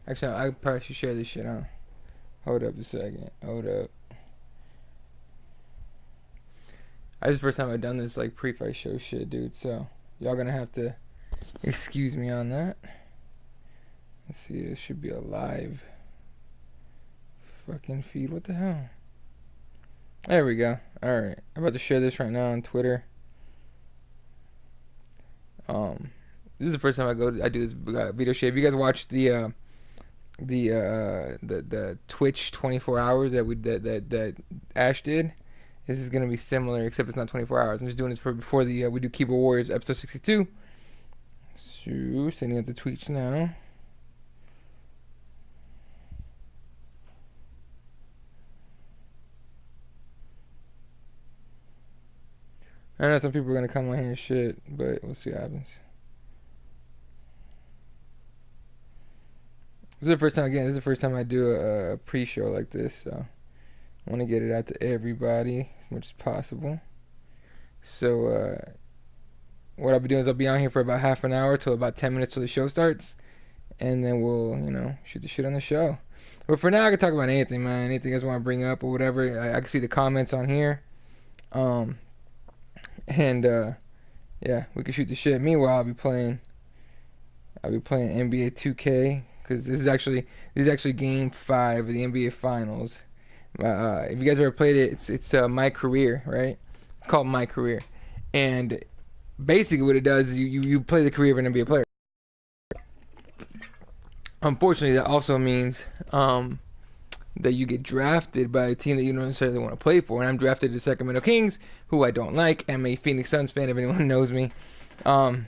Actually, I probably should share this shit, huh? Hold up a second. Hold up. This is the first time I've done this, like, pre-fight show shit, dude, so y'all gonna have to excuse me on that. Let's see, it should be a live fucking feed. What the hell? There we go. Alright. I'm about to share this right now on Twitter. This is the first time I do this video share. If you guys watched the Twitch 24 hours that Ash did, this is gonna be similar, except it's not 24 hours. I'm just doing this for before the we do Keyboard Warriors episode 62. So sending out the tweets now. I know some people are gonna come on here and shit, but we'll see what happens. This is the first time I do a pre-show like this, so I want to get it out to everybody as much as possible. So what I'll be doing is I'll be on here for about half an hour till about 10 minutes till the show starts, and then we'll, shoot the shit on the show. But for now, I can talk about anything, man. Anything you guys want to bring up or whatever. I can see the comments on here. Yeah, we can shoot the shit. Meanwhile, I'll be playing NBA 2K, because this is actually game 5 of the NBA Finals. If you guys ever played it, it's My Career, right? It's called My Career, and basically what it does is you play the career of an NBA player. Unfortunately, that also means that you get drafted by a team that you don't necessarily want to play for. And I'm drafted to Sacramento Kings, who I don't like. I'm a Phoenix Suns fan, if anyone knows me. And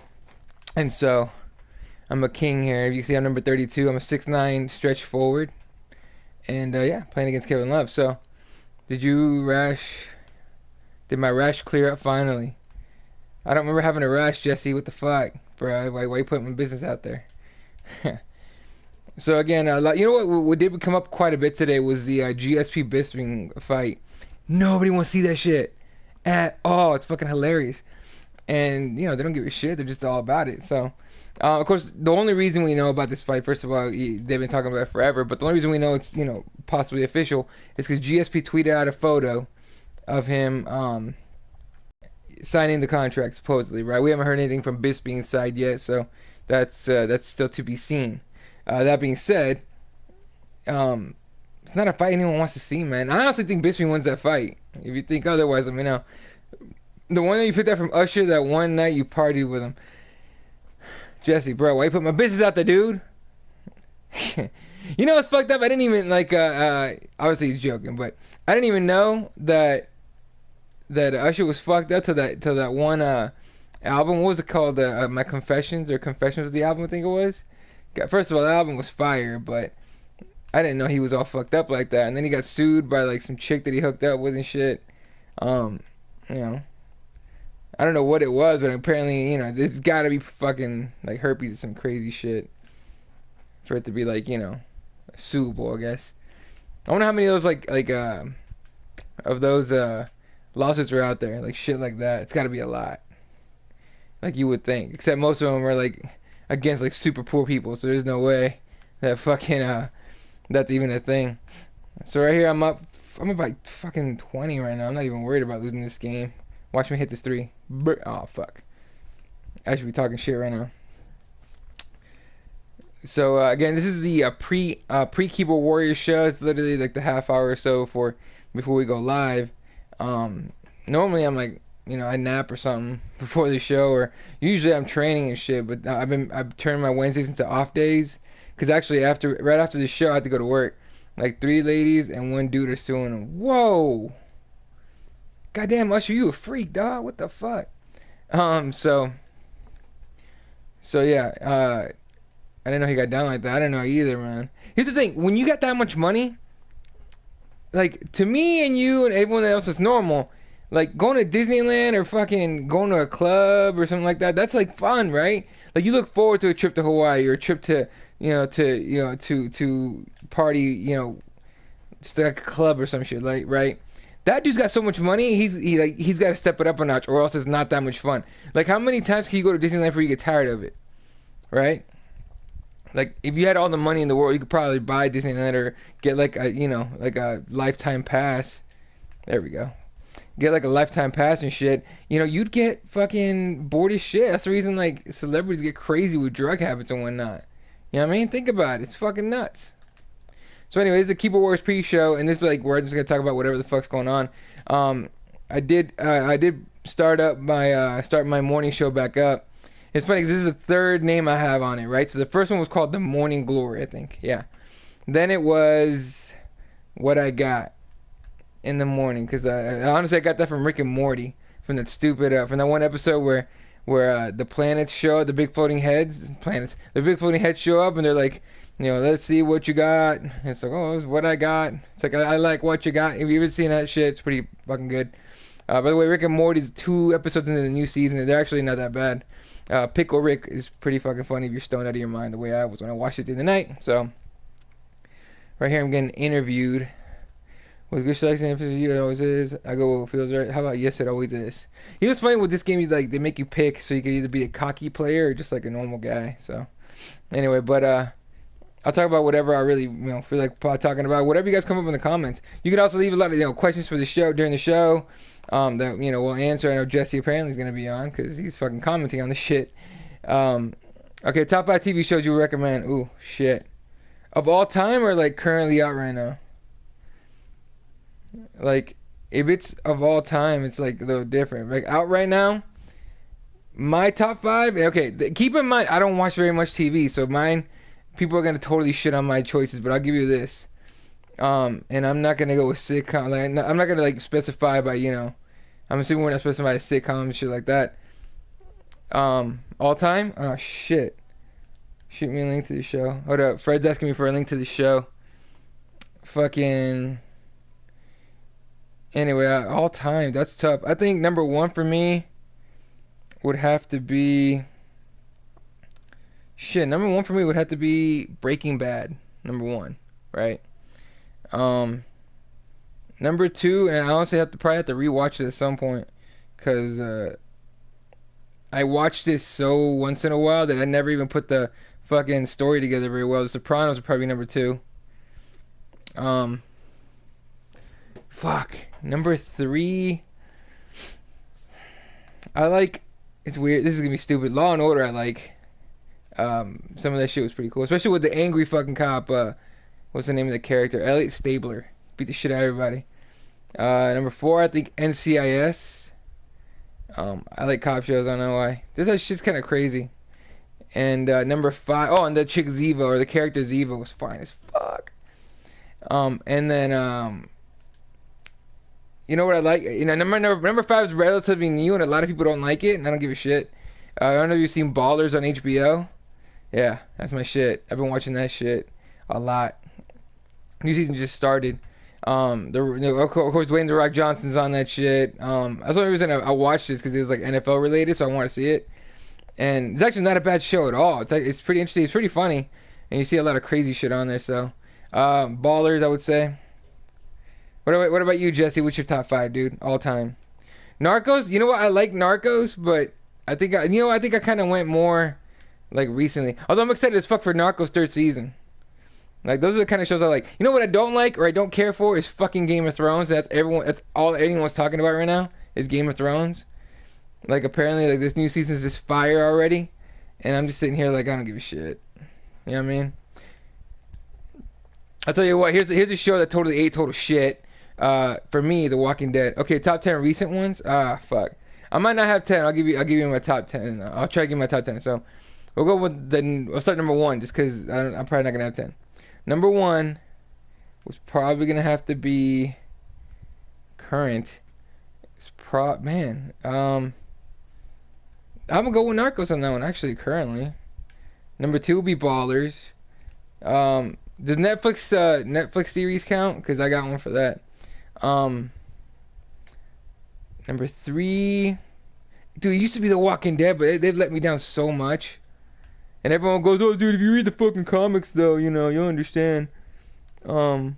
so I'm a king here. You see I'm number 32. I'm a 6'9" stretch forward. And yeah, playing against Kevin Love. So did my rash clear up finally? I don't remember having a rash, Jesse. What the fuck? Bro, why you putting my business out there? So again, you know what did come up quite a bit today was the GSP Bisping fight. Nobody wants to see that shit at all. It's fucking hilarious. And, they don't give a shit. They're just all about it. So, of course, the only reason we know about this fight, first of all, they've been talking about it forever, but the only reason we know it's, possibly official is because GSP tweeted out a photo of him signing the contract, supposedly, right? We haven't heard anything from Bisping's side yet, so that's still to be seen. That being said, it's not a fight anyone wants to see, man. I honestly think Bisping wins that fight. If you think otherwise, let me know. The one that you picked up from Usher, that one night you partied with him. Jesse, bro, why you put my business out there, dude? You know what's fucked up? I didn't even, obviously he's joking, but I didn't even know that Usher was fucked up to that one album. What was it called? My Confessions, or Confessions was the album, I think it was. First of all, the album was fire, but I didn't know he was all fucked up like that. And then he got sued by like some chick that he hooked up with and shit. I don't know what it was, but apparently, it's gotta be fucking like herpes or some crazy shit for it to be like, suable, I guess. I wonder how many of those of those lawsuits are out there, like shit like that. It's gotta be a lot. Like you would think. Except most of them are like against like super poor people, so there's no way that fucking that's even a thing. So right here I'm up by fucking 20 right now. I'm not even worried about losing this game. Watch me hit this 3. Oh fuck, I should be talking shit right now. So again, this is the pre Keyboard Warriors show. It's literally like the half hour or so before we go live. Normally I'm like, I nap or something before the show, or usually I'm training and shit, but I've turned my Wednesdays into off days, because actually right after the show I have to go to work. Like 3 ladies and 1 dude are suing them. Whoa, goddamn Usher, you a freak, dog. What the fuck? So yeah, I didn't know he got down like that. I didn't know either, man. Here's the thing, when you got that much money, like, to me and you and everyone else, it's normal. Like, going to Disneyland or fucking going to a club or something like that, that's, like, fun, right? Like, you look forward to a trip to Hawaii or a trip to party, just like a club or some shit, like, right? That dude's got so much money, he's got to step it up a notch, or else it's not that much fun. Like, how many times can you go to Disneyland before you get tired of it, right? like if you had all the money in the world, you could probably buy Disneyland or get like a like a lifetime pass. There we go. Get like a lifetime pass and shit. You'd get fucking bored as shit. That's the reason like celebrities get crazy with drug habits and whatnot. You know what I mean? Think about it. It's fucking nuts. So anyway, this is the Keyboard Wars pre-show, and this is like where I'm just gonna talk about whatever the fuck's going on. I did start my morning show back up. It's funny because this is the third name I have on it, right? So the first one was called The Morning Glory, I think. Yeah. Then it was What I Got in the Morning, because I honestly I got that from Rick and Morty, from that stupid from that one episode where the planets show up, the big floating heads, the big floating heads show up, and they're like, let's see what you got. And it's like, oh, it's what I got. It's like I like what you got. If you ever seen that shit, it's pretty fucking good. By the way, Rick and Morty's 2 episodes into the new season, and they're actually not that bad. Pickle Rick is pretty fucking funny if you're stoned out of your mind, the way I was when I watched it the other night. So right here I'm getting interviewed. Was good selection if it always is. I go, it feels right. How about yes, it always is. You know what's funny with this game? Like they make you pick, so you can either be a cocky player or just like a normal guy. So anyway, but I'll talk about whatever I really feel like talking about. Whatever you guys come up in the comments. You can also leave a lot of questions for the show during the show. That we'll answer. I know Jesse apparently is gonna be on because he's fucking commenting on the shit. Okay, top 5 TV shows you would recommend. Ooh, shit. Of all time or like currently out right now? Like, if it's of all time, it's like a little different. Like, out right now, my top 5, okay, keep in mind, I don't watch very much TV, so mine, people are going to totally shit on my choices, but I'll give you this. And I'm not going to go with sitcom, like, I'm not going to, like, specify by, I'm assuming we're not specifying sitcom and shit like that. All time? Oh, shit. Shoot me a link to the show. Hold up, Fred's asking me for a link to the show. Fucking... Anyway, all time, that's tough. I think number 1 for me would have to be... Shit, number 1 for me would have to be Breaking Bad. Number 1, right? Number 2, and I honestly probably have to rewatch it at some point, because I watched this so once in a while that I never even put the fucking story together very well. The Sopranos would probably be number 2. Fuck. Number 3. I like... It's weird. This is gonna be stupid. Law and Order I like. Some of that shit was pretty cool. Especially with the angry fucking cop. What's the name of the character? Elliot Stabler. Beat the shit out of everybody. Number 4, I think NCIS. I like cop shows. I don't know why. This shit's kind of crazy. And number 5... Oh, and the chick Ziva, or the character Ziva, was fine as fuck. And then... You know what I like? Number 5 is relatively new, and a lot of people don't like it, and I don't give a shit. I don't know if you've seen Ballers on HBO. Yeah, that's my shit. I've been watching that shit a lot. New season just started. Of course, Dwayne The Rock Johnson's on that shit. That's the only reason I watched this, because it was like NFL related, so I want to see it. And it's actually not a bad show at all. It's pretty interesting. It's pretty funny, and you see a lot of crazy shit on there. So, Ballers, I would say. What about you, Jesse? What's your top 5, dude? All time. Narcos? You know what? I like Narcos, but I think I kind of went more like recently. Although I'm excited as fuck for Narcos 3rd season. Like, those are the kind of shows I like. You know what I don't like or I don't care for is fucking Game of Thrones. That's all anyone's talking about right now is Game of Thrones. Like, apparently, like, this new season's just fire already, and I'm just sitting here like I don't give a shit. You know what I mean? I'll tell you what. Here's a show that totally ate total shit. For me, The Walking Dead. Okay, top 10 recent ones. Fuck. I might not have 10. I'll give you my top 10. I'll try to give my top 10. So we'll go with we'll start number 1 just because I'm probably not gonna have 10. Number 1 was probably gonna have to be current. It's man. I'm gonna go with Narcos on that one. Actually, currently. Number 2 will be Ballers. Does Netflix series count? Because I got one for that. Number 3, dude, it used to be The Walking Dead, but they've let me down so much. And everyone goes, "Oh, dude, if you read the fucking comics, though, you'll understand. You'll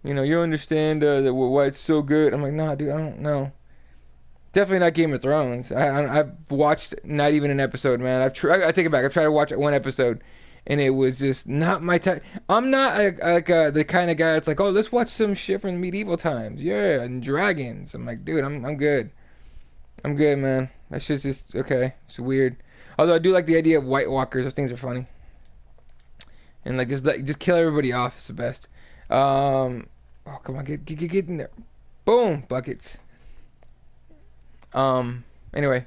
understand why it's so good." I'm like, nah, dude, I don't know. Definitely not Game of Thrones. I've watched not even an episode, man. I take it back. I've tried to watch 1 episode, and it was just not my type. I'm not the kind of guy that's like, oh, let's watch some shit from medieval times, yeah, and dragons. I'm like, dude, I'm good. I'm good, man. That shit's just okay. It's weird. Although I do like the idea of White Walkers. Those things are funny. And like just kill everybody off. It's the best. Oh come on, get in there. Boom, buckets. Anyway.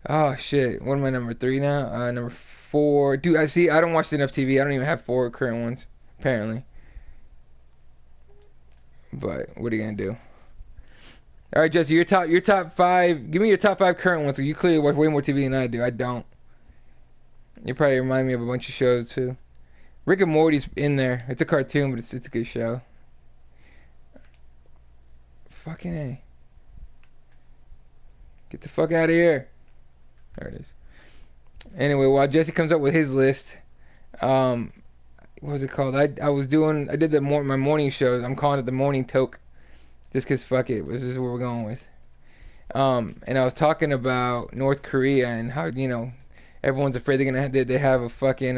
Oh shit. What am I number 3 now? Number 4. Dude, I don't watch enough TV. I don't even have 4 current ones apparently. But what are you gonna do? All right, Jesse, your top 5. Give me your top 5 current ones. So you clearly watch way more TV than I do. I don't. You probably remind me of a bunch of shows too. Rick and Morty's in there. It's a cartoon, but it's a good show. Fucking A. Get the fuck out of here. There it is. Anyway, while Jesse comes up with his list, what was it called? I did my morning shows. I'm calling it the morning toke, just cause fuck it. This is what we're going with. And I was talking about North Korea and how everyone's afraid they have a fucking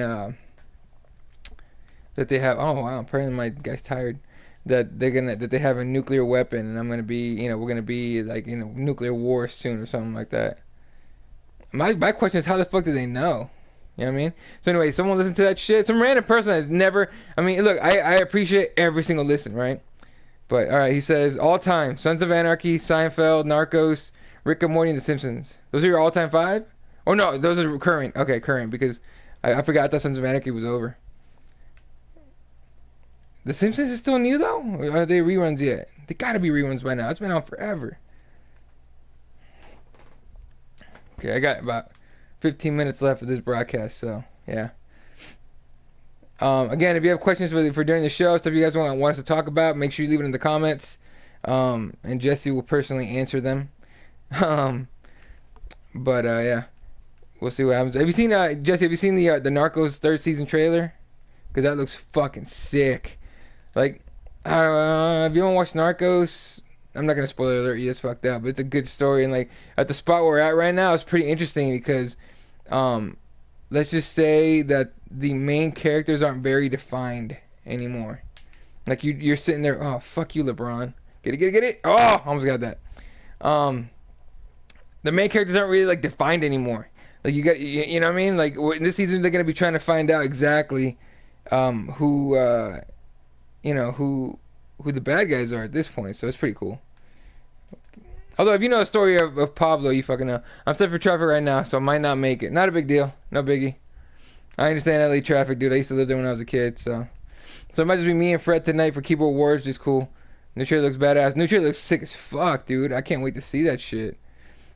that they have. Oh wow, apparently my guy's tired. That they have a nuclear weapon, and I'm gonna be we're gonna be like nuclear war soon or something like that. My question is, how the fuck do they know? You know what I mean? So anyway, someone listened to that shit. Some random person that's never. I mean, look, I appreciate every single listen, right? But all right, he says all time: Sons of Anarchy, Seinfeld, Narcos, Rick and Morty, and The Simpsons. Those are your all-time 5? Oh no, those are current. Okay, current because I forgot that Sons of Anarchy was over. The Simpsons is still new though? Or are they reruns yet? They gotta be reruns by now. It's been out forever. Okay, I got about 15 minutes left of this broadcast, so yeah. Again, if you have questions for during the show, stuff you guys want us to talk about, make sure you leave it in the comments. And Jesse will personally answer them. But yeah, we'll see what happens. Have you seen Jesse? Have you seen the Narcos 3rd season trailer? Because that looks fucking sick. Like, I don't know, if you don't watch Narcos, I'm not gonna spoil alert you, it's fucked up, but it's a good story. And like at the spot where we're at right now, it's pretty interesting because, let's just say that the main characters aren't very defined anymore. Like you're sitting there, oh fuck you, LeBron, get it. Oh, almost got that. The main characters aren't really like defined anymore. Like you know what I mean? Like in this season, they're gonna be trying to find out exactly, who the bad guys are at this point, so it's pretty cool. Although, if you know the story of Pablo, you fucking know. I'm stuck for traffic right now, so I might not make it. Not a big deal. No biggie. I understand LA traffic, dude. I used to live there when I was a kid, so it might just be me and Fred tonight for Keyboard Wars, just cool. New trailer looks badass. New trailer looks sick as fuck, dude. I can't wait to see that shit.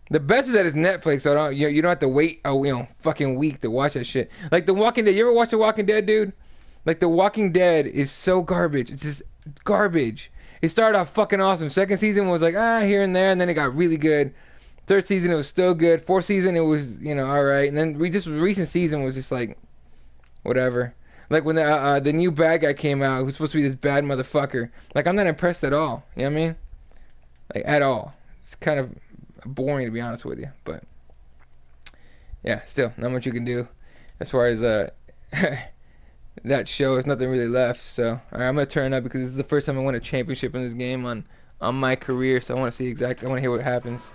The best is that it's Netflix, so you don't have to wait a fucking week to watch that shit. Like The Walking Dead. You ever watch The Walking Dead, dude? Like The Walking Dead is so garbage. It's just garbage. It started off fucking awesome. 2nd season was like here and there, and then it got really good. 3rd season it was still good. 4th season it was all right, and then recent season was just like whatever. Like when the new bad guy came out, who's supposed to be this bad motherfucker. Like I'm not impressed at all. You know what I mean? Like at all. It's kind of boring to be honest with you, but yeah, still not much you can do as far as that show. There's nothing really left, so all right, I'm gonna turn up because this is the first time I won a championship in this game on my career, so I want to see exactly. I want to hear what happens.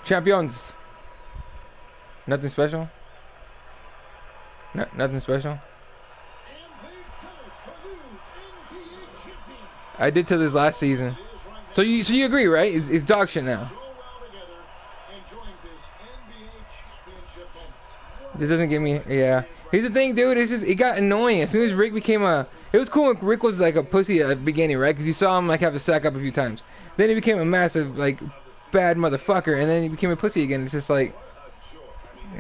Champions. Nothing special. Nothing special. I did till this last season. So you agree, right? It's dog shit now. This doesn't give me, yeah. Here's the thing, dude. It got annoying as soon as Rick became it was cool when Rick was like a pussy at the beginning, right? Because you saw him like have to sack up a few times. Then he became a massive like bad motherfucker, and then he became a pussy again. It's just like,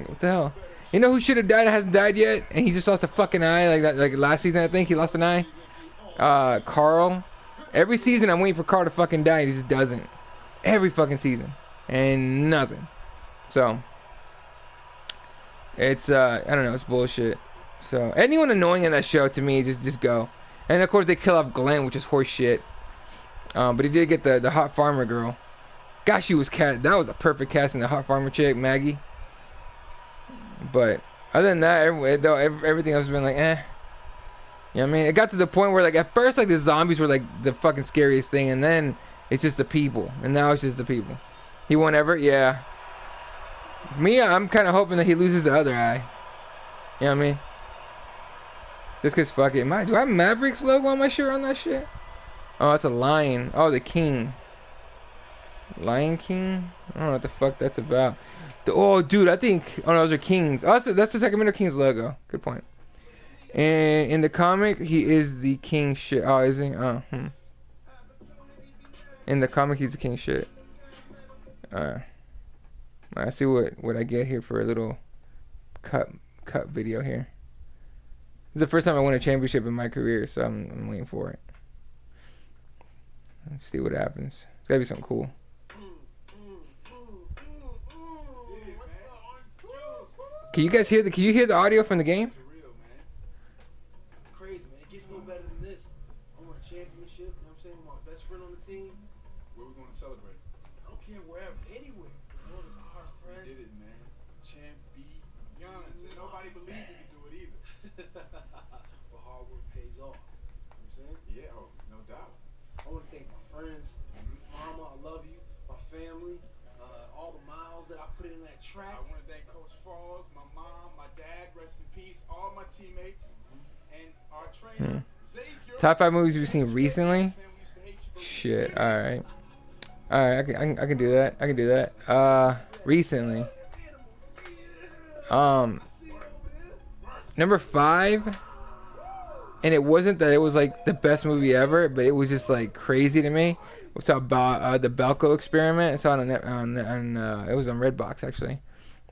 what the hell? You know who should have died? Hasn't died yet, and he just lost a fucking eye like that. Like last season, I think he lost an eye. Carl. Every season, I'm waiting for Carl to fucking die. He just doesn't. Every fucking season, and nothing. So. It's I don't know, it's bullshit. So anyone annoying in that show to me, just go. And of course they kill off Glenn, which is horse shit. But he did get the hot farmer girl. Gosh, she was that was a perfect casting, the hot farmer chick, Maggie. But other than that, everything else has been like, eh. You know what I mean? It got to the point where like at first like the zombies were like the fucking scariest thing, and then it's just the people, and now it's just the people. He won ever? Yeah. Me, I'm kind of hoping that he loses the other eye. You know what I mean? Just cause fuck it. Do I have Mavericks logo on my shirt on that shit? Oh, it's a lion. Oh, the king. Lion King? I don't know what the fuck that's about. Oh, dude, I think. Oh, no, those are kings. Oh, that's the Sacramento Kings logo. Good point. And in the comic, he is the king shit. Oh, is he? Oh, In the comic, he's the king shit. I see what I get here for a little cut video here. This is the first time I won a championship in my career, so I'm waiting for it. Let's see what happens. It's gotta be something cool. Can you guys hear the? Can you hear the audio from the game? Crazy, man. It gets no better than this. I won a championship. You know what I'm saying? My best friend on the team. Where we going to celebrate? I don't care wherever, anywhere. You know, there's our friends. We did it, man. Champions. And nobody believed we could do it either. But hard work pays off. You know what I'm saying? Yeah, oh, no doubt. I want to thank my friends, mama, I love you, my family, all the miles that I put in that track. I want to thank Coach Falls, my mom, my dad, rest in peace, all my teammates, and our trainer, Xavier. Top 5 movies you've seen recently? Shit, alright. Alright, I can do that. I can do that. Recently. Number 5. And it wasn't that it was like the best movie ever, but it was just like crazy to me. We saw about the Belko Experiment. I saw it on it was on Redbox actually.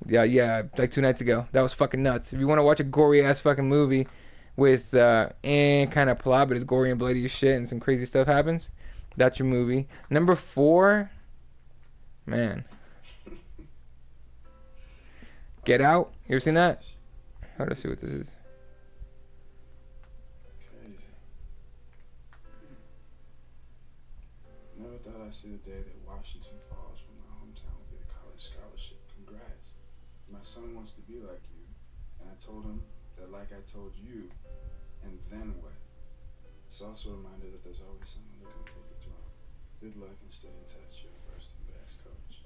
Yeah, like 2 nights ago. That was fucking nuts. If you want to watch a gory ass fucking movie with kind of plot, but it's gory and bloody as shit and some crazy stuff happens, that's your movie. Number 4, man. Get Out. You ever seen that? How do I see what this is? Never thought I'd see the day that Washington Falls from my hometown would get a college scholarship. Congrats. My son wants to be like you. And I told him that like I told you, and then what? It's also a reminder that there's always someone looking to take the throne. Good luck and stay in touch. Your first and best coach.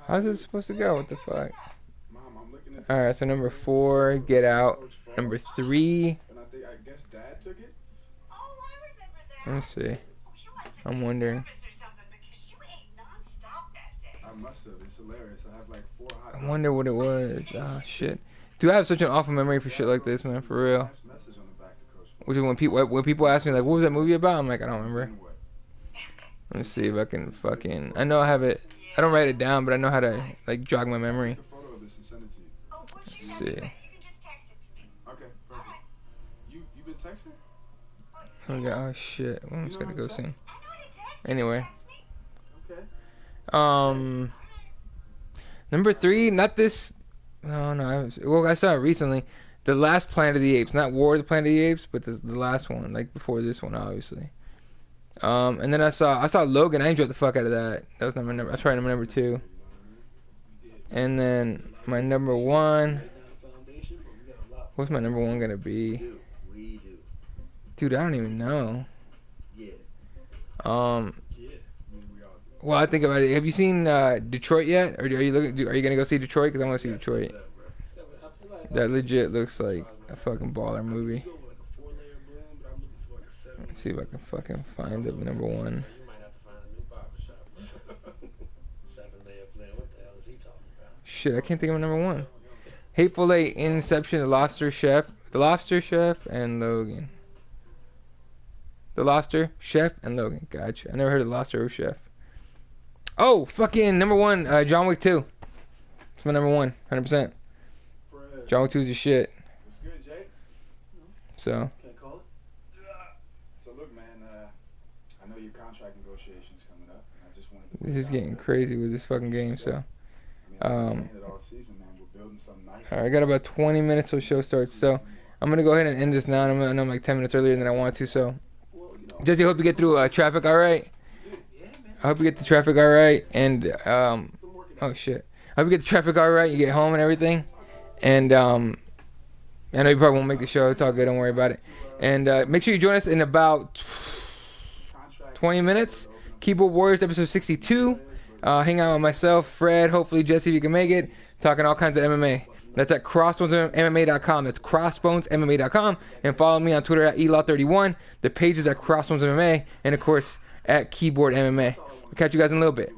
How's it supposed to go? What the fuck? Mom, I'm looking at Alright, so number 4, Get Out. Number 3. And I guess Dad took it? Let me see. I'm wondering. I must have. It's hilarious. I have like 4 hot I wonder what it was. Oh shit. Dude, I have such an awful memory for shit like this, man. For real. message on the back to Coach Which is when people ask me like, what was that movie about? I'm like, I don't remember. Let me see if I can fucking. I know I have it. I don't write it down, but I know how to like jog my memory. Take a photo of this and send it to you. Let's see. Okay, perfect. You been texting? Oh shit. Well, I'm just gonna go soon. Anyway. Okay. Number 3, not this. No. I saw it recently. The last Planet of the Apes, not War of the Planet of the Apes, but the last one, like before this one, obviously. And then I saw Logan. I enjoyed the fuck out of that. That was that's probably number 2. And then my number 1. What's my number 1 gonna be? Dude, I don't even know. Well, I think about it. Have you seen Detroit yet, or are you gonna go see Detroit? Because I want to see Detroit. That legit looks like a fucking baller movie. Let's see if I can fucking find the number 1. Shit, I can't think of number 1. Hateful Eight, Inception, The Lobster Chef, and Logan. The Lobster Chef and Logan. Gotcha. I never heard of Lobster or Chef. Oh, fucking number 1, John Wick 2. It's my number 1, 100%. John Wick 2 is your shit. What's good, Jay? So. Can I call it? So look, man. I know your contract negotiations coming up, and I just wanted to. This is getting crazy with this fucking game. So. saying it all season, man. We're building something nice. All right, I got about 20 minutes till the show starts, so I'm gonna go ahead and end this now. I know I'm like 10 minutes earlier than I want to, so Jesse, hope you get through traffic all right. I hope you get the traffic all right, and oh shit, I hope you get the traffic all right. You get home and everything, and I know you probably won't make the show. It's all good. Don't worry about it. And make sure you join us in about 20 minutes. Keyboard Warriors episode 62. Hang out with myself, Fred, hopefully Jesse if you can make it, talking all kinds of MMA. That's at CrossBonesMMA.com. That's CrossBonesMMA.com. And follow me on Twitter at ELaw31. The page is at CrossBonesMMA. And, of course, at Keyboard MMA. I'll catch you guys in a little bit.